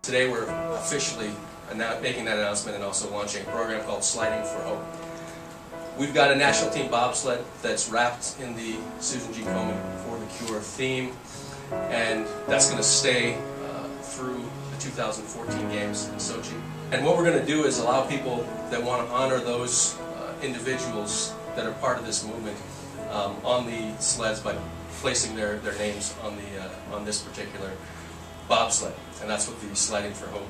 today we're officially making that announcement and also launching a program called Sliding for Hope. We've got a national team bobsled that's wrapped in the Susan G. Komen For the Cure theme, and that's going to stay through the 2014 games in Sochi. And what we're going to do is allow people that want to honor those individuals that are part of this movement on the sleds by placing their names on this particular bobsled, and that's what the Sliding for Hope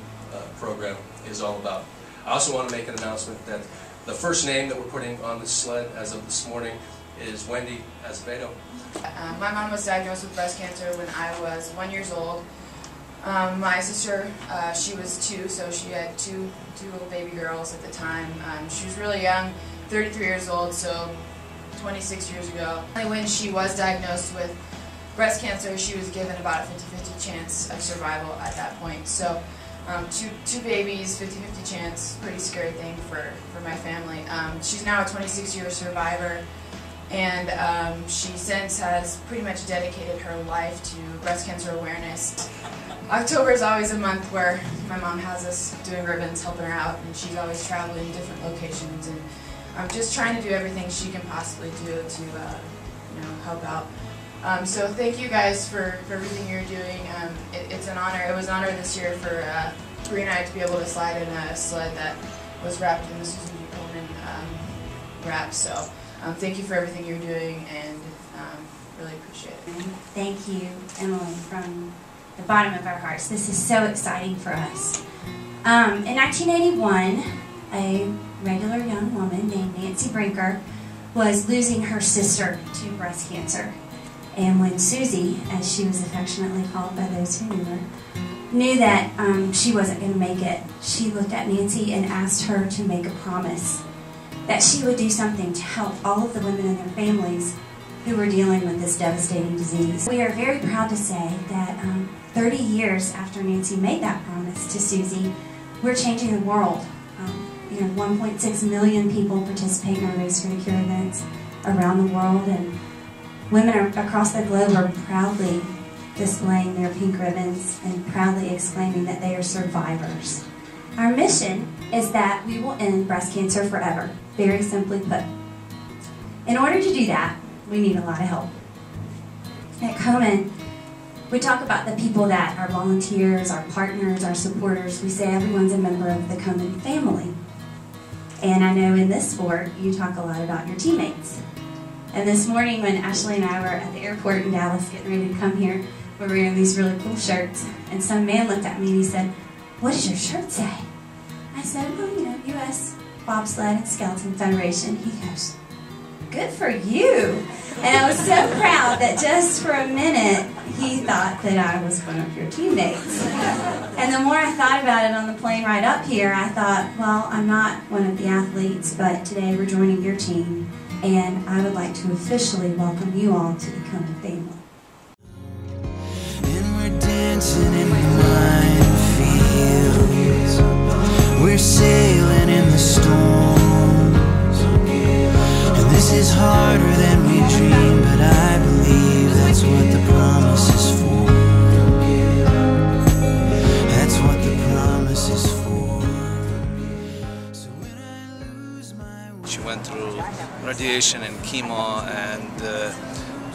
program is all about. I also want to make an announcement that the first name that we're putting on the sled as of this morning is Wendy Azevedo. My mom was diagnosed with breast cancer when I was 1 year old. My sister, she was 2, so she had two little baby girls at the time. She was really young, 33 years old, so 26 years ago. When she was diagnosed with breast cancer, she was given about a 50-50 chance of survival at that point. So two babies, 50-50 chance, pretty scary thing for my family. She's now a 26-year survivor, and she since has pretty much dedicated her life to breast cancer awareness. October is always a month where my mom has us doing ribbons, helping her out, and she's always traveling to different locations, and I'm just trying to do everything she can possibly do to help out. So thank you guys for everything you're doing. It's an honor. It was an honor this year for Bree and I to be able to slide in a sled that was wrapped in the Susan G. Komen wrap. So thank you for everything you're doing, and really appreciate it. Thank you, Emily, from the bottom of our hearts. This is so exciting for us. In 1981, a regular young woman named Nancy Brinker was losing her sister to breast cancer. And when Susie, as she was affectionately called by those who knew her, knew that she wasn't going to make it, she looked at Nancy and asked her to make a promise that she would do something to help all of the women and their families who were dealing with this devastating disease. We are very proud to say that 30 years after Nancy made that promise to Susie, we're changing the world. 1.6 million people participate in our Race for the Cure events around the world, and women across the globe are proudly displaying their pink ribbons and proudly exclaiming that they are survivors. Our mission is that we will end breast cancer forever, very simply put. In order to do that, we need a lot of help. At Komen, we talk about the people that are volunteers, our partners, our supporters. We say everyone's a member of the Komen family. And I know in this sport, you talk a lot about your teammates. And this morning when Ashley and I were at the airport in Dallas getting ready to come here, we were wearing these really cool shirts, and some man looked at me and he said, "What does your shirt say?" I said, "Well, US Bobsled and Skeleton Federation." He goes, "Good for you." And I was so proud that just for a minute, he thought that I was one of your teammates. And the more I thought about it on the plane ride up here, I thought, well, I'm not one of the athletes, but today we're joining your team, and I would like to officially welcome you all to the Komen family. And we're dancing in minefields, we're sailing in the storms, and this is harder than we dreamed, but I believe that's what the promise is for. That's what the promise is for. So when I lose my way. She went through radiation and chemo, and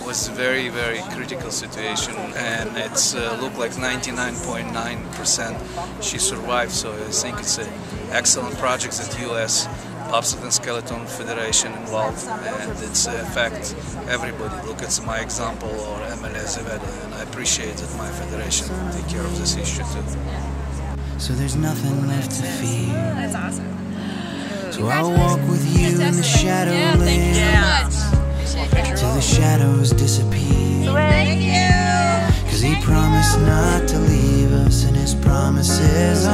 was a very, very critical situation, and it's looked like 99.9% she survived. So I think it's an excellent project that US Bobsled and Skeleton Federation involved, and it's affect everybody. Look at my example, or Emily Azevedo, and I appreciate that my federation take care of this issue too. So there's nothing left to fear. That's awesome. So I'll walk with you in the shadowlands, till the shadows disappear. Thank you. 'Cause he promised not to leave us, and his promises are